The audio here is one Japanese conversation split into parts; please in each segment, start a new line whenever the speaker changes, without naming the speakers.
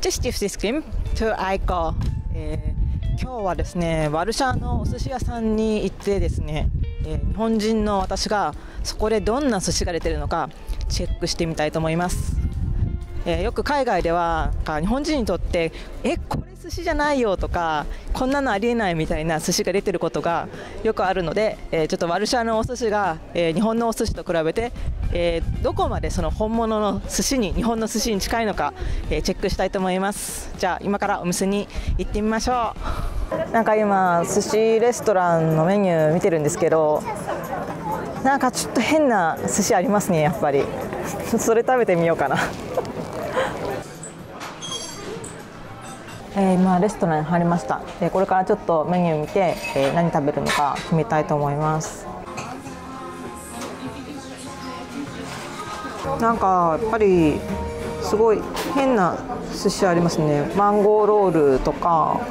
Digestive System to Aiko、今日はですねワルシャワのお寿司屋さんに行ってですね、日本人の私がそこでどんな寿司が出ているのかチェックしてみたいと思います。よく海外では日本人にとってこれ寿司じゃないよとかこんなのありえないみたいな寿司が出てることがよくあるので、ちょっとワルシャワのお寿司が、日本のお寿司と比べて、どこまでその本物の寿司に日本の寿司に近いのか、チェックしたいと思います。じゃあ今からお店に行ってみましょう。なんか今寿司レストランのメニュー見てるんですけど、なんかちょっと変な寿司ありますね。やっぱりそれ食べてみようかな。今レストランに入りました。これからちょっとメニュー見て、何食べるのか決めたいと思います。なんかやっぱりすごい変な寿司ありますね。マンゴーロールとか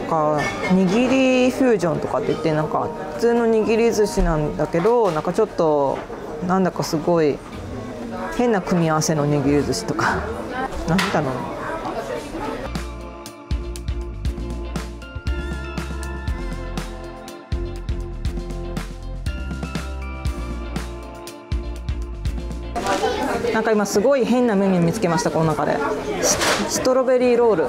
握りフュージョンとかって言って、なんか普通の握り寿司なんだけど、なんかちょっとなんだかすごい変な組み合わせの握り寿司とかなんだろう。なんか今すごい変なメニュー見つけました。この中でストロベリーロール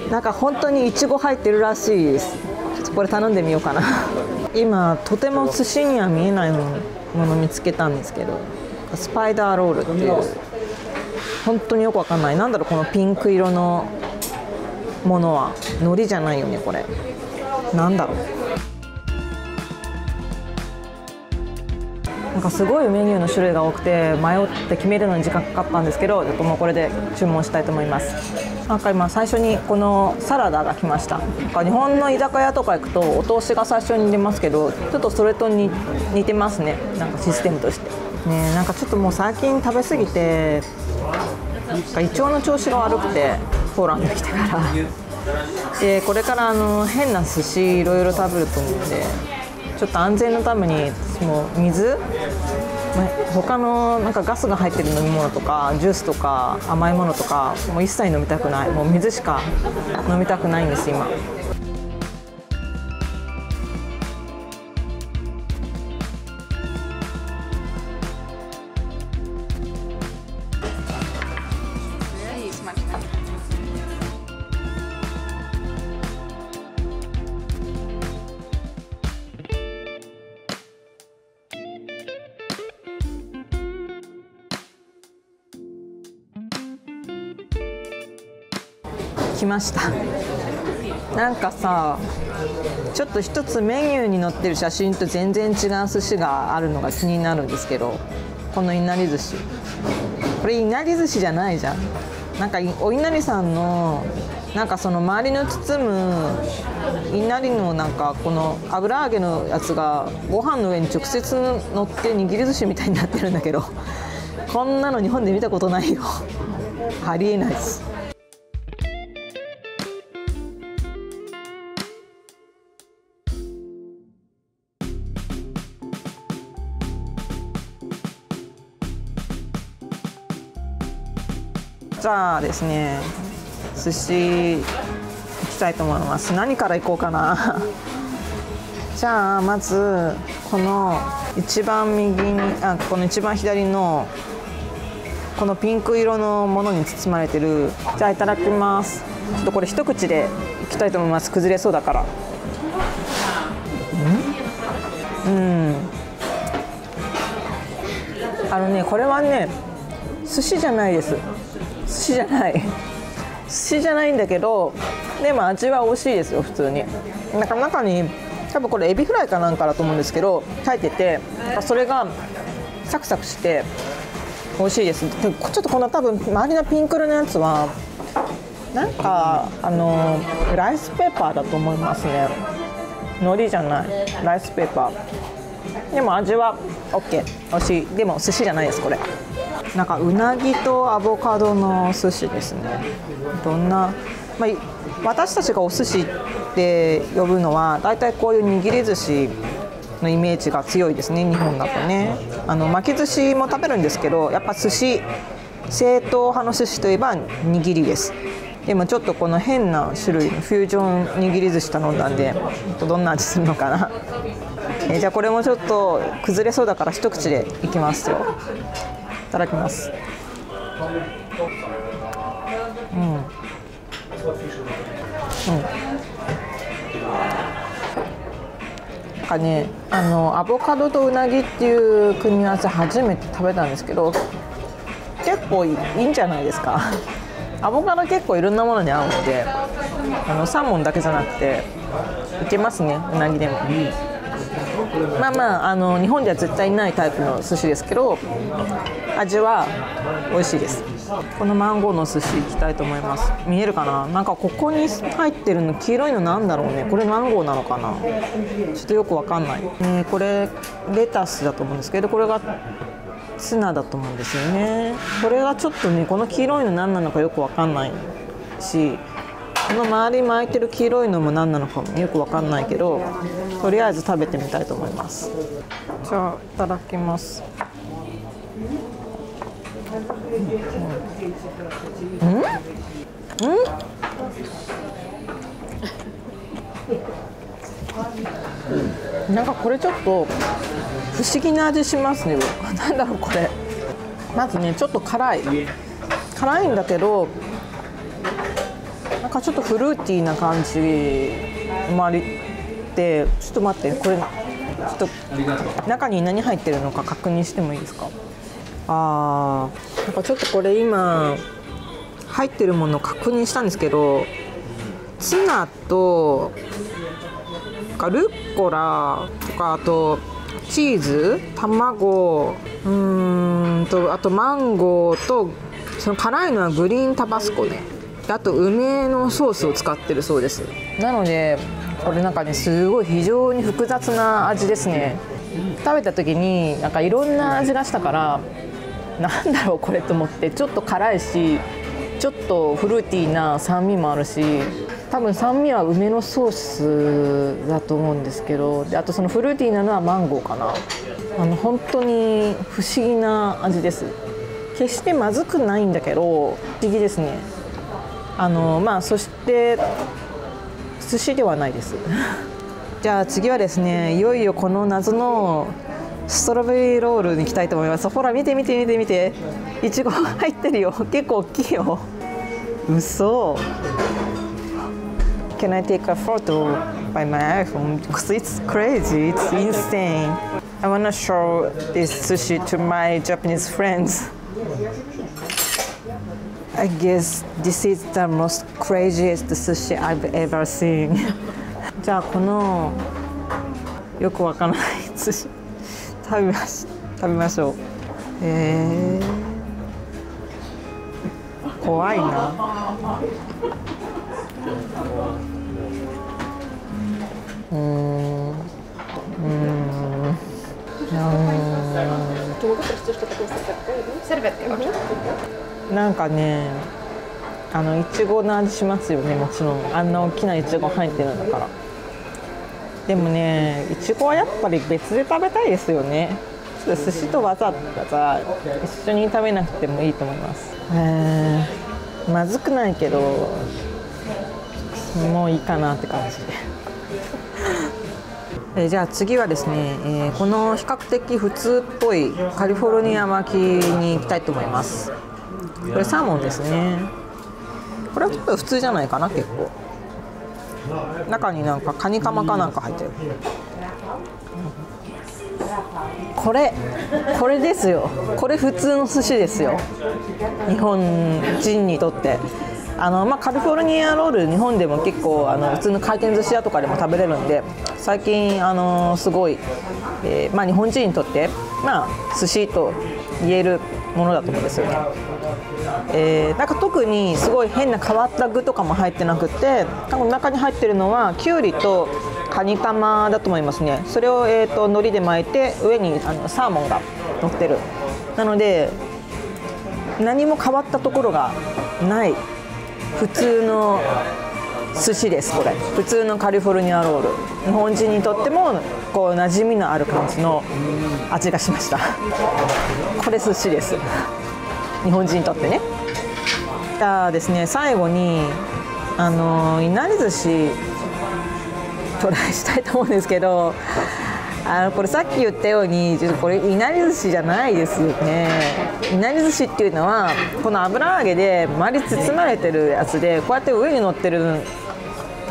なんか本当にイチゴ入ってるらしいです。ちょっとこれ頼んでみようかな。今とても寿司には見えないもの見つけたんですけど、スパイダーロールっていう本当によくわかんない、なんだろうこのピンク色のものは。海苔じゃないよねこれ。なんだろう。なんかすごいメニューの種類が多くて迷って決めるのに時間かかったんですけど、もうこれで注文したいと思います。なんか今最初にこのサラダが来ました。なんか日本の居酒屋とか行くとお通しが最初に出ますけど、ちょっとそれと似てますね。なんかシステムとしてね。なんかちょっともう最近食べ過ぎて胃腸の調子が悪くて、ポーランド来てからでこれから変な寿司いろいろ食べると思うんで、ちょっと安全のためにもう水、他のなんかガスが入ってる飲み物とかジュースとか甘いものとかもう一切飲みたくない。もう水しか飲みたくないんです今。来ました。なんかさ、ちょっと一つメニューに載ってる写真と全然違う寿司があるのが気になるんですけど、このいなり寿司、これいなり寿司じゃないじゃん。なんかお稲荷さんのなんかその周りの包む稲荷のなんかこの油揚げのやつがご飯の上に直接乗って握り寿司みたいになってるんだけど、こんなの日本で見たことないよ。ありえないです。じゃあですね、寿司行きたいと思います。何から行こうかな。じゃあまずこの一番右にこの一番左のこのピンク色のものに包まれてる。じゃあいただきます。ちょっとこれ一口でいきたいと思います。崩れそうだから。これはね寿司じゃないです。寿司じゃない寿司じゃないんだけど、でも味は美味しいですよ普通に。なんか中に多分これエビフライかなんかだと思うんですけど入ってて、それがサクサクして美味しいです。でちょっとこの多分周りのピンク色のやつはなんかライスペーパーだと思いますね。海苔じゃない、ライスペーパー。でも味は OK、 美味しい。でも寿司じゃないですこれ。なんかうなぎとアボカドの寿司ですね。どんな、私たちがお寿司って呼ぶのはだいたいこういう握り寿司のイメージが強いですね、日本だとね。巻き寿司も食べるんですけど、やっぱ寿司正統派の寿司といえば握りです。でもちょっとこの変な種類のフュージョン握り寿司頼んだんで、どんな味するのかな。じゃあこれもちょっと崩れそうだから一口でいきますよ。いただきます。なんかね、アボカドとうなぎっていう組み合わせ初めて食べたんですけど、結構いいんじゃないですか。アボカド結構いろんなものに合うので、サーモンだけじゃなくていけますね、うなぎでも。まあまあ、日本では絶対ないタイプの寿司ですけど、味は美味しいです。このマンゴーの寿司いきたいと思います。見えるかな。なんかここに入ってるの黄色いのなんだろうね。これマンゴーなのかな、ちょっとよくわかんない、これレタスだと思うんですけど、これがツナだと思うんですよね。これがちょっとね、この黄色いの何なのかよくわかんないし、この周り巻いてる黄色いのも何なのかもよくわかんないけど、とりあえず食べてみたいと思います。じゃあいただきます。なんかこれちょっと不思議な味しますね。なんだろうこれ。まずね、ちょっと辛いんだけど、なんかちょっとフルーティーな感じもありて、ちょっと待って、これちょっと中に何入ってるのか確認してもいいですか。なんかちょっとこれ今入ってるものを確認したんですけど、ツナとルッコラとか、あとチーズ、卵、あとマンゴーと、その辛いのはグリーンタバスコね。あと梅のソースを使ってるそうです。なのでこれなんかね、すごい非常に複雑な味ですね。食べた時になんかいろんな味がしたから、なんだろうこれと思って、ちょっと辛いし、ちょっとフルーティーな酸味もあるし、多分酸味は梅のソースだと思うんですけど、であとそのフルーティーなのはマンゴーかな。本当に不思議な味です。決してまずくないんだけど不思議ですね。そして寿司ではないですじゃあ次はですね、いよいよこの謎のストロベリーロールに行きたいと思います。ほら見て、いちご入ってるよ。結構大きいよ。嘘。 Can I take a photo by my iPhone? Because it's crazy, it's insane. I wanna show this sushi to my Japanese friends. I guess this is the most craziest sushi I've ever seen. じゃあこのよくわからない寿司食べましょう。怖いな。なんかね、いちごの味しますよね。もちろんあんな大きないちご入ってるんだから。でもね、いちごはやっぱり別で食べたいですよね。ちょっと寿司とわざわざ一緒に食べなくてもいいと思います。まずくないけどもういいかなって感じでじゃあ次はですね、この比較的普通っぽいカリフォルニア巻きに行きたいと思います。これサーモンですね。これは普通じゃないかな。結構中になんかカニカマかなんか入ってる。これですよ。これ普通の寿司ですよ、日本人にとって。カリフォルニアロール、日本でも結構普通の回転寿司屋とかでも食べれるんで、最近すごい、日本人にとって寿司と言えるものだと思うんですよね。なんか特にすごい変な変わった具とかも入ってなくて、多分中に入ってるのはきゅうりとカニカマだと思いますね。それを海苔で巻いて、上にサーモンが乗ってる。なので何も変わったところがない普通の寿司です。これ普通のカリフォルニアロール、日本人にとってもこう馴染みのある感じの味がしましたこれ寿司です。日本人にとってね。じゃあですね、最後にいなり寿司トライしたいと思うんですけど、これさっき言ったようにこれいなり寿司じゃないですよね。いなり寿司っていうのはこの油揚げで周り包まれてるやつで、こうやって上に乗ってる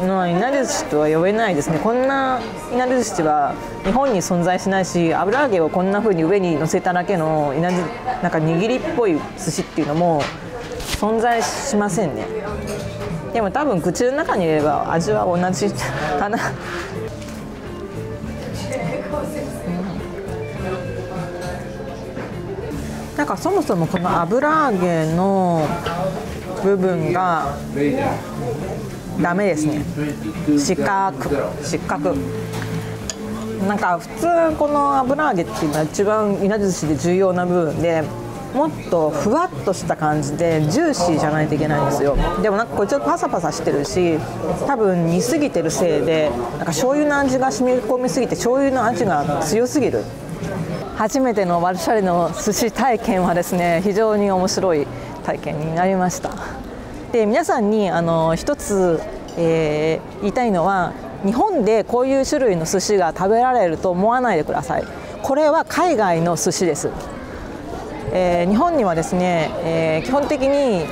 のはいなり寿司とは呼べないですね。こんないなり寿司は日本に存在しないし、油揚げをこんな風に上に乗せただけのなんか握りっぽい寿司っていうのも存在しませんね。でも多分口の中に入れれば味は同じかな。なんかそもそもこの油揚げの部分がダメですね。失格。なんか普通この油揚げっていうのは一番いなり寿司で重要な部分で、もっとふわっとした感じでジューシーじゃないといけないんですよ。でもなんかこれちょっとパサパサしてるし、多分煮すぎてるせいでなんか醤油の味が染み込みすぎて醤油の味が強すぎる。初めてのワルシャレの寿司体験はですね、非常に面白い体験になりました。で、皆さんに一つ、言いたいのは、日本でこういう種類の寿司が食べられると思わないでください。これは海外の寿司です。日本にはですね、基本的に、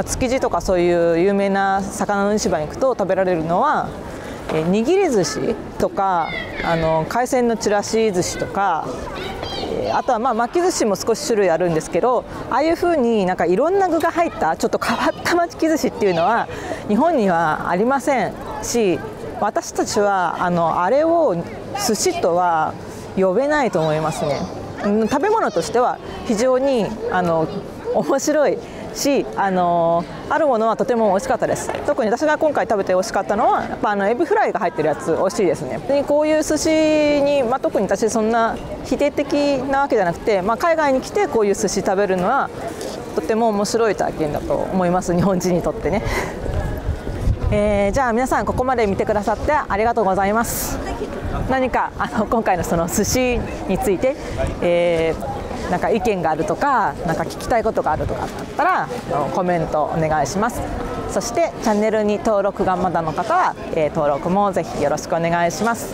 築地とかそういう有名な魚の市場に行くと食べられるのは握り寿司とか海鮮のちらし寿司とか、あとは巻き寿司も少し種類あるんですけど、ああいう風になんかいろんな具が入ったちょっと変わった巻き寿司っていうのは日本にはありませんし、私たちはあれを寿司とは呼べないと思いますね。食べ物としては非常に面白いし、あるものはとても美味しかったです。特に私が今回食べて美味しかったのはやっぱエビフライが入ってるやつ美味しいですね。でこういう寿司に、特に私そんな否定的なわけじゃなくて、海外に来てこういう寿司食べるのはとても面白い体験だと思います、日本人にとってね。じゃあ皆さんここまで見てくださってありがとうございます。何か今回のその寿司について、なんか意見があるとか、なんか聞きたいことがあるとかだったらコメントお願いします。そしてチャンネルに登録がまだの方は、登録もぜひよろしくお願いします。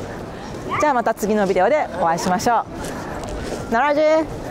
じゃあまた次のビデオでお会いしましょう。ならじー。